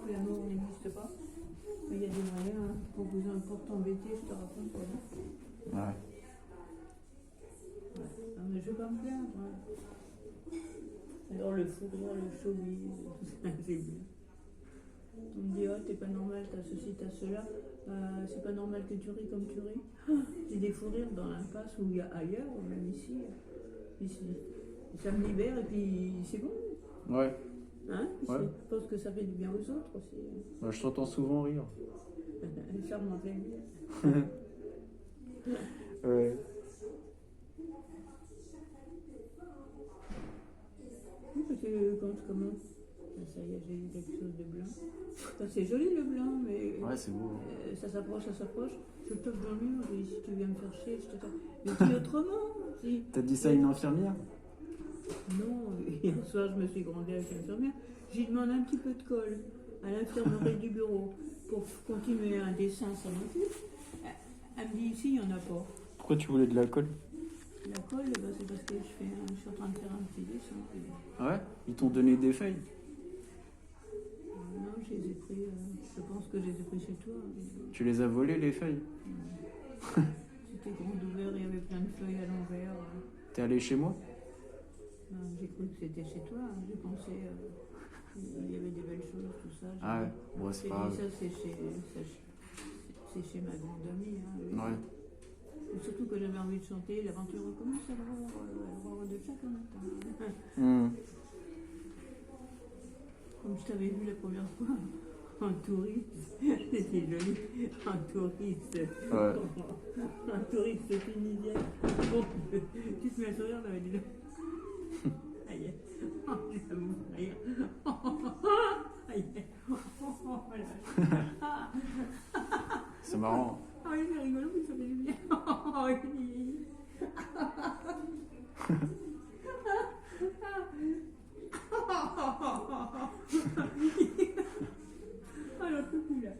que l'amour n'existe pas. Mais il y a des moyens pour t'embêter, je te raconte. Ouais. Non, mais je vais pas me plaindre. Alors le fou rire, le showbiz, tout ça, c'est bien. On me dit, oh, t'es pas normal, t'as ceci, t'as cela. C'est pas normal que tu ris comme tu ris. J'ai des fous rires dans l'impasse ou il y a ailleurs, même ici. Ça me libère et puis c'est bon. Ouais. Hein? Ouais. Je pense que ça fait du bien aux autres aussi. Bah, je t'entends souvent rire. Charmante bien. Ouais. Oui, parce que quand je commence, ça y est, j'ai eu quelque chose de blanc. C'est joli le blanc, mais Ouais, c'est beau. ça s'approche. Je touche dans le mur, je dis si tu viens me faire chier, je te tape. Mais dis autrement. Si. T'as dit ça à une infirmière? Non, hier soir je me suis grondée avec l'infirmière. J'ai demandé un petit peu de colle à l'infirmerie du bureau pour continuer un dessin sur mon fils. Elle me dit ici, il n'y en a pas. Pourquoi tu voulais de l'alcool? La colle, bah, c'est parce que je suis en train de faire un petit dessin. Ouais? Ils t'ont donné des feuilles? Non, je les ai pris, je pense que je les ai pris chez toi. Tu les as volées, les feuilles? C'était grand ouvert, il y avait plein de feuilles à l'envers. T'es allé chez moi? J'ai cru que c'était chez toi, j'ai pensé il y avait des belles choses, tout ça. Ah ouais, bon, c'est pas grave. Ça, c'est chez ma grande amie. Hein, Ouais. Et surtout que j'avais envie de chanter, l'aventure recommence, elle va avoir de chaque en même temps. Mmh. Comme je t'avais vu la première fois, en touriste, c'était joli, en touriste, Ouais. un touriste tunisien. Bon, tu te mets à sourire, là, dis-le. Aïe, oh, ça me fait rire. Aïe, oh, voilà. C'est marrant. Ah oui, c'est rigolo, mais ça fait du bien. Oh, oui. Alors, tout plus là.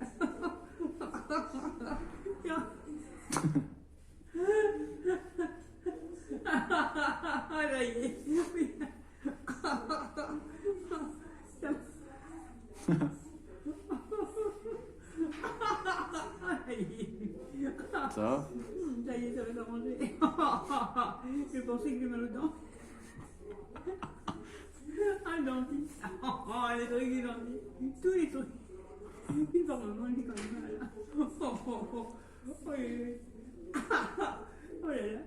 Ah, là, il est. Ça va? Ça y est, ça va s'arranger. Je pensais que j'ai mal aux dents. Un dentiste. Les trucs du dentiste. Tous les trucs. Puis par moment, j'ai quand même mal. Oh là là.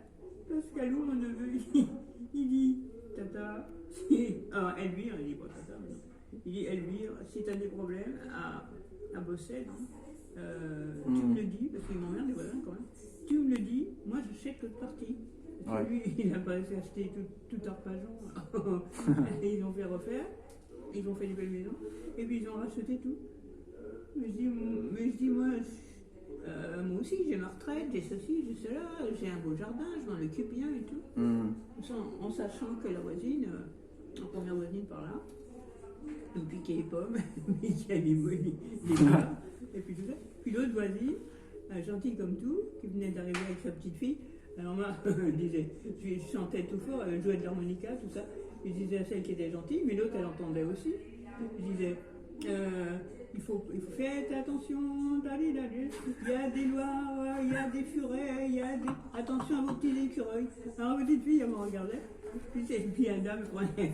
Pascalou, mon neveu, il dit, Tata, Elvire, il dit pas Tata, mais non. Il dit, Elvire, si t'as des problèmes à bosser, tu me le dis, parce qu'ils m'emmerdent les voisins quand même. Tu me le dis, moi j'achète l'autre partie. Parce que lui, il a pas acheté tout Arpajon. Et ils ont fait refaire, ils ont fait des belles maisons, et puis ils ont racheté tout. Mais je dis moi aussi j'ai ma retraite, j'ai ceci, j'ai cela, j'ai un beau jardin, je m'en occupe bien et tout. En sachant que la voisine, la première voisine par là, nous piquait les pommes, mais qui a les barres, et puis tout ça. Puis l'autre voisine, gentille comme tout, qui venait d'arriver avec sa petite fille. Alors moi, je disais, je chantais tout fort, elle jouait de l'harmonica, tout ça. Je disais à celle qui était gentille, mais l'autre elle entendait aussi. Je disais, il faut faire attention, il y a des loirs, il y a des furets, il y a des... Attention à vos petits écureuils. Alors ma petite fille, elle me regardait, puis la dame prenait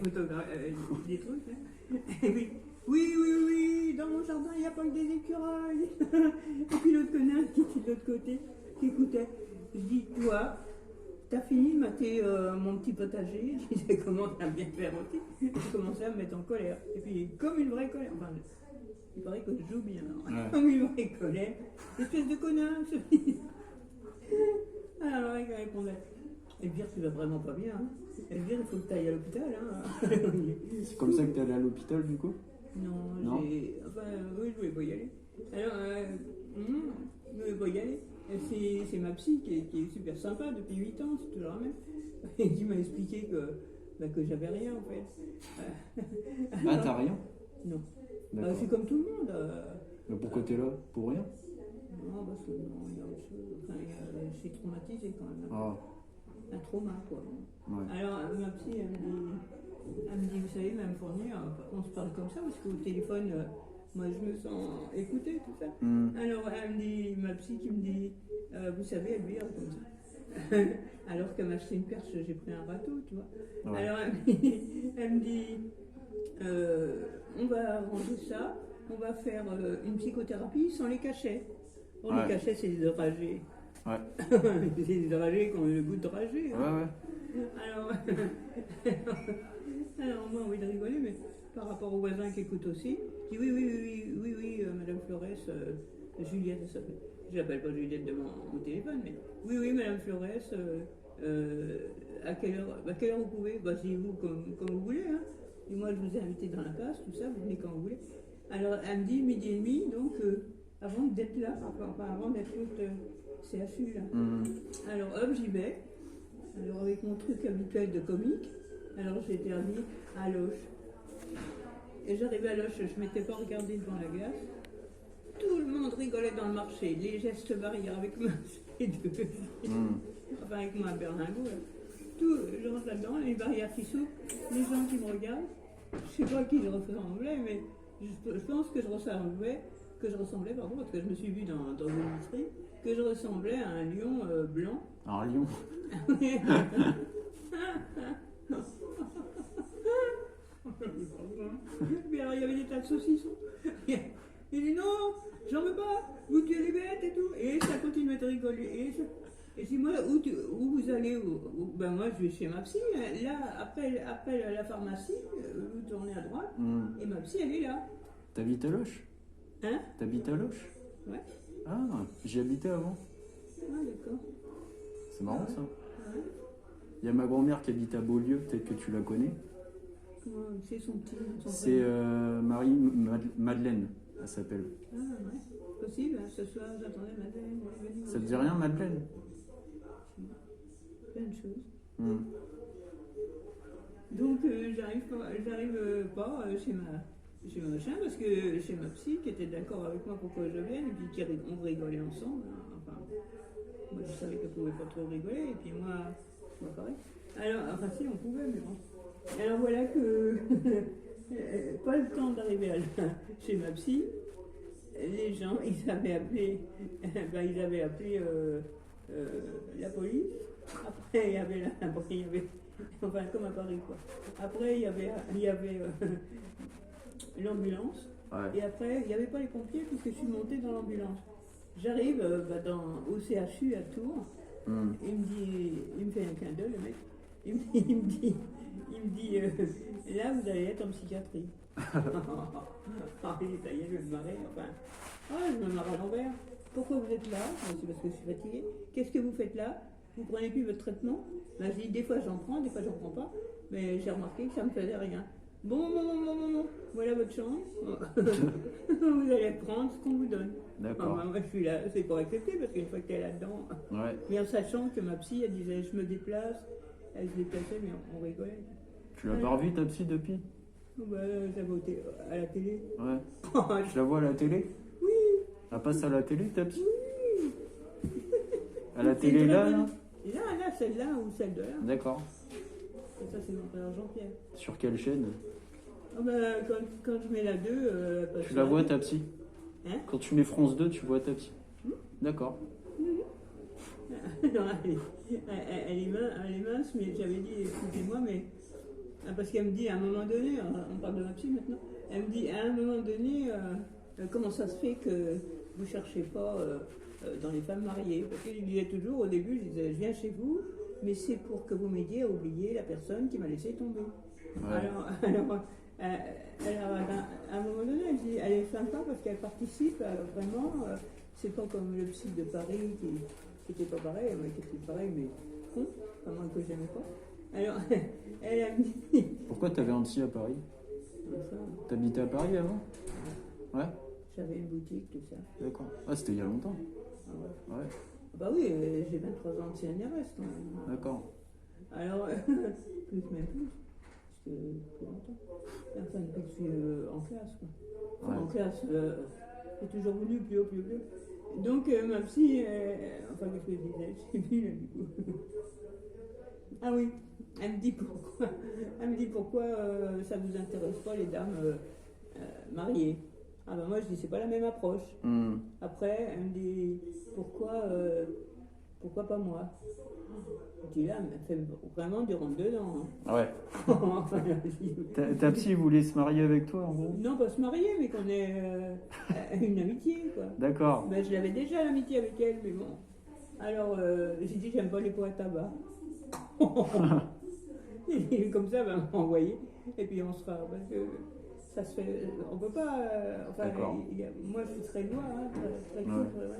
des trucs. Hein. Et puis, oui, dans mon jardin, il n'y a pas que des écureuils. Et puis l'autre connasse qui était de l'autre côté, qui écoutait. Je dis, toi, t'as fini de mater mon petit potager. Je disais, comment t'as bien fait aussi. J'ai commencé à me mettre en colère. Et puis, comme une vraie colère. Enfin, il paraît que je joue bien. Ouais. Comme une vraie colère. Espèce de connasse. Alors, elle répondait, Elvire, tu vas vraiment pas bien. Hein. Elvire, il faut que tu ailles à l'hôpital. Hein. C'est comme ça que t'es allé à l'hôpital, du coup? Non, oui, je voulais pas y aller. Alors, je voulais pas y aller. C'est ma psy qui est super sympa depuis 8 ans, c'est toujours la même. Et qui m'a expliqué que j'avais rien en fait. Ah, t'as rien? Non. C'est comme tout le monde. Mais pourquoi t'es là? Pour rien? Non, parce que non, il y a autre chose. Enfin, je suis traumatisée quand même. Ah. Un trauma, quoi. Ouais. Alors, ma psy, elle me dit, vous savez, Mme Fournier, on se parle comme ça, parce qu'au téléphone, moi je me sens écoutée, tout ça. Hmm. Alors elle me dit, ma psy qui me dit, vous savez, Elvire, comme ça. Alors qu'elle m'a acheté une perche, j'ai pris un râteau, tu vois. Ouais. Alors elle me dit, on va ranger ça, on va faire une psychothérapie sans les cachets. Bon, Ouais. les cachets, c'est des dragées. Ouais. C'est des dragées qui ont le goût de dragée. Ouais, Hein. ouais. Alors, alors, moi, envie de rigoler, mais par rapport aux voisins qui écoutent aussi, je dis oui, Madame Flores, Juliette, ça s'appelle. Je l'appelle pas Juliette de mon téléphone, mais oui, Madame Flores, à quelle heure vous pouvez? Bah, c'est vous comme vous voulez. Hein. Et moi, je vous ai invité dans la passe, tout ça, vous venez quand vous voulez. Alors, elle me dit 12h30, donc avant d'être là, enfin avant d'être CHU là. Hmm. Alors, hop, j'y vais. Alors, avec mon truc habituel de comique, alors j'ai terminé à Loche. Et j'arrivais à Loche, je ne m'étais pas regardée devant la glace. Tout le monde rigolait dans le marché, les gestes barrières avec moi, enfin avec moi, berlingot. Là. Tout, je rentre là-dedans, les barrières qui s'ouvrent, les gens qui me regardent. Je ne sais pas à qui je ressemblais, mais je pense que je ressemblais, pardon, parce que je me suis vue dans une vitrine, que je ressemblais à un lion blanc. Un lion. Mais alors il y avait des tas de saucissons. Il dit non, j'en veux pas, vous tuez les bêtes et tout. Et ça continuait de rigoler. Et si moi, où vous allez ben moi je vais chez ma psy. Là, après la pharmacie, vous tournez à droite. Hmm. Et ma psy, elle est là. T'habites à Loche? Hein? T'habites à Loche? Ouais. Ah, j'y habitais avant. Ah, d'accord. C'est marrant ça. Ouais. Il y a ma grand-mère qui habite à Beaulieu, peut-être que tu la connais. Comment c'est son C'est prénom Madeleine, elle s'appelle. Ah, ouais. Possible, hein, ce soir, j'attendais Madeleine. Elle est venue Ça te aussi. dit rien, Madeleine? Plein de choses. Hmm. Donc j'arrive pas chez mon machin parce que chez ma psy qui était d'accord avec moi pour que je vienne et puis on rigolait ensemble. Hein. Enfin, moi je savais qu'elle pouvait pas trop rigoler et puis moi pareil. Alors, enfin si on pouvait mais bon. Alors voilà que pas le temps d'arriver chez ma psy. Les gens ils avaient appelé la police. Après, il y avait enfin, comme à Paris, quoi. Après, il y avait l'ambulance. Ouais. Et après, il n'y avait pas les pompiers puisque je suis montée dans l'ambulance. J'arrive au CHU à Tours. Hmm. Il me fait un clin d'œil, le mec. Il me dit là, vous allez être en psychiatrie. Ah, ça y est, je vais me marrer. Enfin, je me marre à l'envers. Pourquoi vous êtes là? C'est parce que je suis fatiguée. Qu'est-ce que vous faites là? Vous prenez plus votre traitement? Ben, je dis, des fois j'en prends, des fois j'en prends pas. Mais j'ai remarqué que ça me faisait rien. Bon, voilà votre chance. Vous allez prendre ce qu'on vous donne. D'accord. Moi, je suis là, c'est pour accepter parce qu'une fois que tu es là-dedans. Ouais. Mais en sachant que ma psy, elle disait, je me déplace. Elle se déplaçait, mais on rigolait. Tu l'as pas revue ta psy depuis? J'avais à la télé. Ouais. Je la vois à la télé? Oui. Elle passe à la télé ta psy? Oui. À la C'est télé très là, bonne. là? Là, celle-là ou celle de là. D'accord. Et ça, c'est mon frère Jean-Pierre. Sur quelle chaîne? Ah quand je mets la 2, Tu la vois ta psy? Hein? Quand tu mets France 2, tu vois ta psy? D'accord. Non, elle est mince, mais j'avais dit, excusez-moi, mais. Parce qu'elle me dit à un moment donné, on parle de ma psy maintenant, elle me dit à un moment donné, comment ça se fait que vous ne cherchez pas dans les femmes mariées? Parce qu'il disait toujours, au début, je disais, je viens chez vous, mais c'est pour que vous m'aidiez à oublier la personne qui m'a laissé tomber. Ouais. Alors, à un moment donné, elle dit, elle est sympa parce qu'elle participe vraiment. C'est pas comme le psy de Paris qui était pas pareil, moi qui était pareil, mais con, pas moi que j'aimais pas. Alors, elle a mis. Pourquoi t'avais un psy à Paris? T'habitais à Paris avant? Ouais. J'avais une boutique, tout ça. D'accord. Ah, c'était il y a longtemps. Ah ouais. Ouais. Bah oui, j'ai 23 ans de CNRS quand même. D'accord. Alors, plus. C'était plus longtemps. Enfin, depuis que je suis en classe, quoi. Enfin, Ouais. en classe, c'est toujours venu plus haut. Donc, ma psy, enfin, qu'est-ce que je disais? Je sais plus, là, du coup. Ah oui, elle me dit pourquoi ça vous intéresse pas, les dames mariées. Ah ben moi je dis c'est pas la même approche. Hmm. Après, elle me dit pourquoi pas moi? Je dis là, elle fait vraiment du rentre-dedans. Ouais. Hein. Ta psy voulait se marier avec toi, en gros? Non, pas se marier, mais qu'on ait une amitié, quoi. D'accord. Ben, je l'avais déjà l'amitié avec elle, mais bon. Alors, j'ai dit, j'aime pas les pots à tabac. Et comme ça, ben, on va envoyer. Et puis on sera. Parce que ça se fait. On peut pas. Enfin, D'accord. moi, je suis très loin, hein, très Ouais. court, voilà.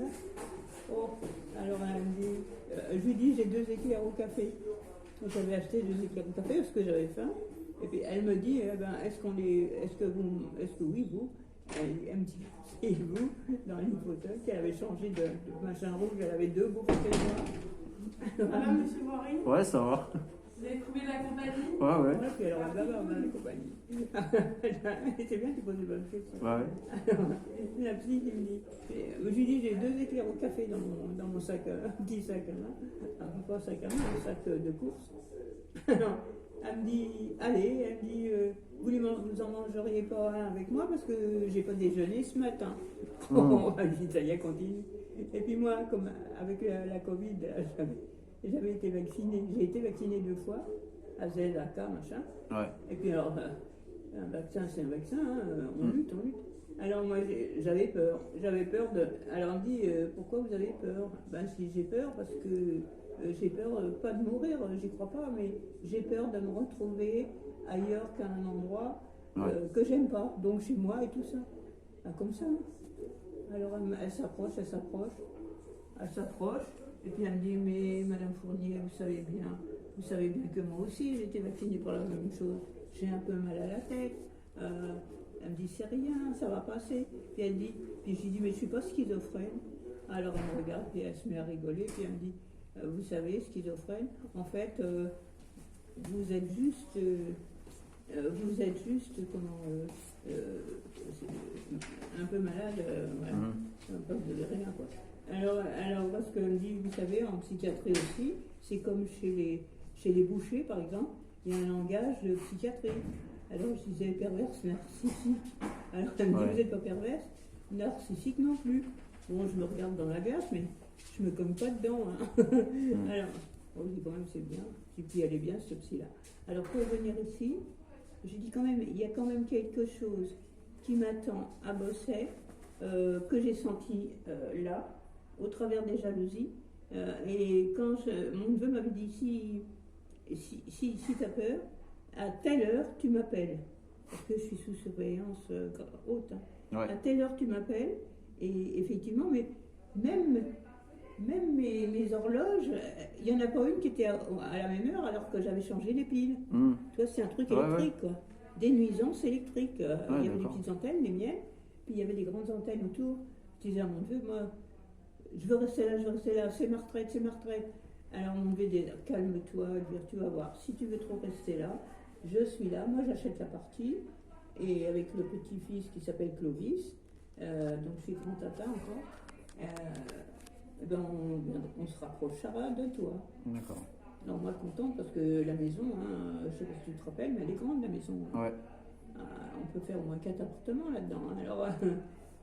Oh, alors elle me dit, je lui dis, j'ai 2 éclairs au café. Donc j'avais acheté 2 éclairs au café parce que j'avais faim. Et puis elle me dit, est-ce que oui, vous, elle me dit, c'est vous, dans une fauteuil, qu'elle avait changé de machin rouge, elle avait 2 beaux fauteuils noirs. Ça va, monsieur Moirine? Ouais, ça va. Vous avez trouvé de la compagnie? Ouais, ouais. Ouais, puis alors elle bavard dans la compagnie. C'est bien, tu poses des bonnes questions. Ouais. Alors, la psy qui me dit, je lui dis, j'ai 2 éclairs au café dans mon sac, un petit sac à main, pas un sac à main, un sac de course. Alors, elle me dit, allez, elle me dit, vous en mangeriez pas un avec moi parce que j'ai pas déjeuné ce matin. Oh. Je dis, ça y est, continue. Et puis moi, comme avec la Covid, j'avais été vaccinée, j'ai été vaccinée 2 fois, AZ, AK, machin. Ouais. Et puis alors, un vaccin, c'est un vaccin, hein, on lutte, on lutte. Alors moi, j'avais peur de... Alors on me dit, pourquoi vous avez peur? Ben si j'ai peur, parce que j'ai peur, pas de mourir, j'y crois pas, mais j'ai peur de me retrouver ailleurs qu'à un endroit que j'aime pas, donc chez moi et tout ça. Ben, comme ça. Alors elle s'approche, et puis elle me dit, mais Madame Fournier, vous savez bien que moi aussi j'ai été vaccinée pour la même chose. J'ai un peu mal à la tête. Elle me dit, c'est rien, ça va passer. Puis elle dit, puis j'ai dit, mais je suis pas schizophrène. Alors elle me regarde, puis elle se met à rigoler, puis elle me dit, vous savez, schizophrène, en fait, vous êtes juste, un peu malade, voilà. Pas que vous avez rien, quoi. Alors, parce qu'elle me dit, vous savez, en psychiatrie aussi, c'est comme chez les bouchers, par exemple, il y a un langage de psychiatrie. Alors je disais perverse, narcissique. Alors elle me dit, vous n'êtes pas perverse, narcissique non plus. Bon, je me regarde dans la glace, mais je me cogne pas dedans. Hein. Alors, on dit quand même c'est bien, et puis elle est bien, ce psy-là. Alors pour venir ici, j'ai dit quand même, il y a quand même quelque chose qui m'attend à Bosset, que j'ai senti là, au travers des jalousies. Et quand mon neveu m'avait dit, si tu as peur, à telle heure tu m'appelles. Parce que je suis sous surveillance haute. Hein. Ouais. À telle heure tu m'appelles. Et effectivement, mais même mes horloges, il n'y en a pas une qui était à la même heure alors que j'avais changé les piles. Tu vois, c'est un truc électrique, quoi. Des nuisances électriques. Il y avait des petites antennes, les miennes, puis il y avait des grandes antennes autour. Je disais à mon neveu, moi, je veux rester là, c'est ma retraite. Alors mon neveu dit, calme-toi, tu vas voir, si tu veux trop rester là, je suis là, moi j'achète la partie, et avec le petit-fils qui s'appelle Clovis, donc je suis grand-tata encore, on se rapprochera de toi. D'accord. Alors moi contente parce que la maison, hein, je sais pas si tu te rappelles, mais elle est grande la maison. Hein. Ouais. On peut faire au moins 4 appartements là-dedans. Hein. Alors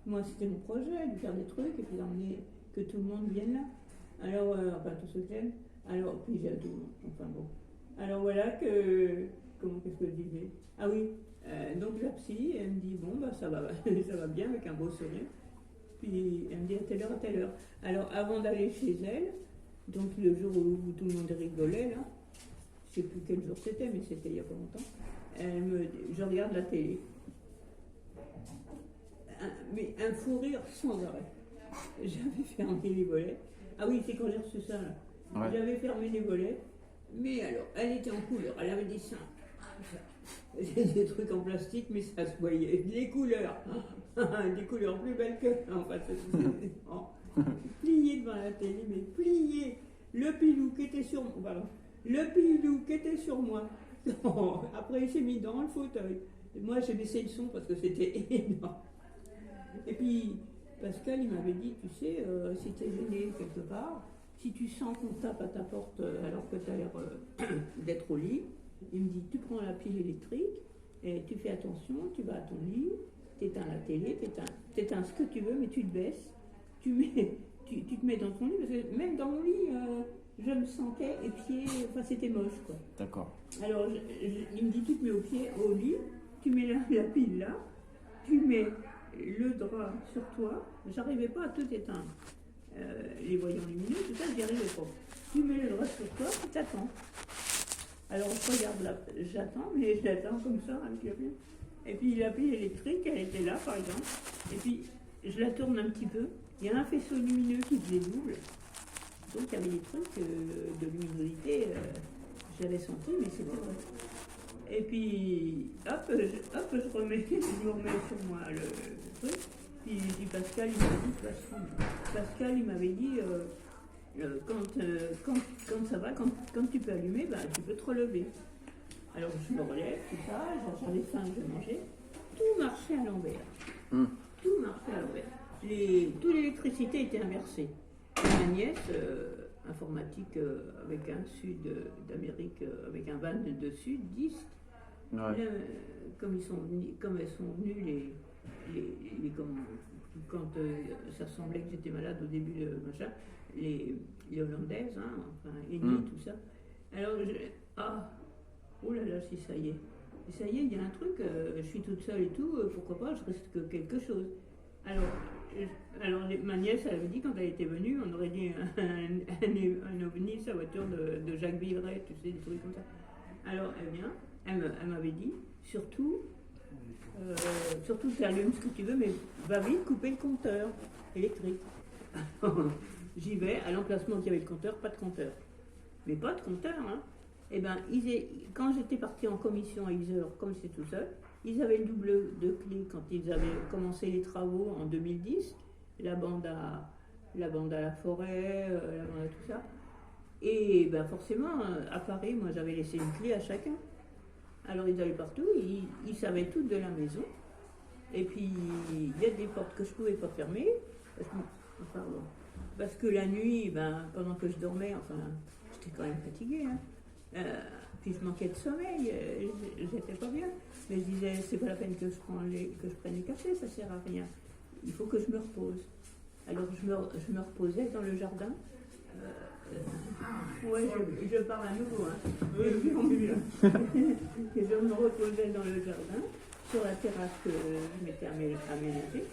moi c'était mon projet, de faire des trucs et puis d'emmener que tout le monde vienne là. Alors, enfin tous ceux que j'aime. Alors, puis j'ai tout le monde. Enfin bon. Alors voilà que... Qu'est-ce que je disais? Ah oui, donc la psy, elle me dit, bon, bah ça va bien avec un beau sourire. Puis elle me dit à telle heure. Alors avant d'aller chez elle, donc le jour où tout le monde rigolait, là, je ne sais plus quel jour c'était, mais c'était il y a pas longtemps, je regarde la télé. Mais un fou rire sans arrêt. J'avais fermé les volets. Ah oui, c'est quand j'ai reçu ça, là. Ouais. J'avais fermé les volets, mais alors, elle était en couleur, elle avait des seins. Des trucs en plastique, mais ça se voyait. Des couleurs. Des couleurs plus belles que... Enfin, plié devant la télé, mais plié. Le pilou qui était sur moi. Voilà. Le pilou qui était sur moi. Après, il s'est mis dans le fauteuil. Moi, j'ai baissé le son parce que c'était énorme. Et puis, Pascal, il m'avait dit, tu sais, si tu es gêné quelque part, si tu sens qu'on tape à ta porte alors que tu as l'air d'être au lit, il me dit, tu prends la pile électrique et tu fais attention, tu vas à ton lit, tu éteins la télé, t'éteins ce que tu veux, mais tu te baisses, tu te mets dans ton lit, parce que même dans mon lit, je me sentais épiée, enfin c'était moche quoi. D'accord. Alors il me dit tu te mets au lit, tu mets la pile là, tu mets le drap sur toi, j'arrivais pas à tout éteindre. Les voyants lumineux, tout ça, j'y arrivais pas. Tu mets le drap sur toi, tu t'attends. Alors je regarde là, j'attends, mais je l'attends comme ça avec la pile. Et puis la pile électrique, elle était là par exemple. Et puis je la tourne un petit peu. Il y a un faisceau lumineux qui faisait double. Donc il y avait des trucs de luminosité, j'avais senti, mais c'était vrai. Et puis hop, je me remets sur moi le truc. Puis Pascal, il m'a dit, Pascal, il m'avait dit, quand ça va, quand tu peux allumer, ben, tu peux te relever. Alors je me relève, tout ça, j'avais faim, je mangeais. Tout marchait à l'envers. Tout marchait à l'envers. Toute l'électricité était inversée. Et ma nièce, informatique avec un sud d'Amérique, avec un van de sud, 10, Ouais. comme elles sont venues, quand ça semblait que j'étais malade au début de machin, les Hollandaises, hein, enfin, Eni, tout ça. Alors, oh là là, si ça y est. Et ça y est, il y a un truc, je suis toute seule et tout, pourquoi pas, je risque quelque chose. Alors ma nièce, elle avait dit, quand elle était venue, on aurait dit un ovni, sa voiture de Jacques Villeray, tu sais, des trucs comme ça. Alors, elle vient, elle m'avait dit, surtout tu allumes ce que tu veux, mais va vite couper le compteur électrique. J'y vais, à l'emplacement où il y avait le compteur, pas de compteur. Mais pas de compteur, hein. Eh ben, quand j'étais partie en commission à Yzeure, comme c'est tout seul, ils avaient le double de clé quand ils avaient commencé les travaux en 2010, la bande à la forêt, la bande à tout ça. Et ben forcément, à Paris, moi j'avais laissé une clé à chacun. Alors ils allaient partout, ils savaient tout de la maison. Et puis il y a des portes que je ne pouvais pas fermer, parce que la nuit, ben, pendant que je dormais, enfin, j'étais quand même fatiguée. Hein. Puis je manquais de sommeil, j'étais pas bien. Mais je disais, c'est pas la peine que je prenne les cafés, ça sert à rien. Il faut que je me repose. Alors je me reposais dans le jardin. Ouais, je parle à nouveau. Hein. Et je me reposais dans le jardin, sur la terrasse que je m'étais aménagée.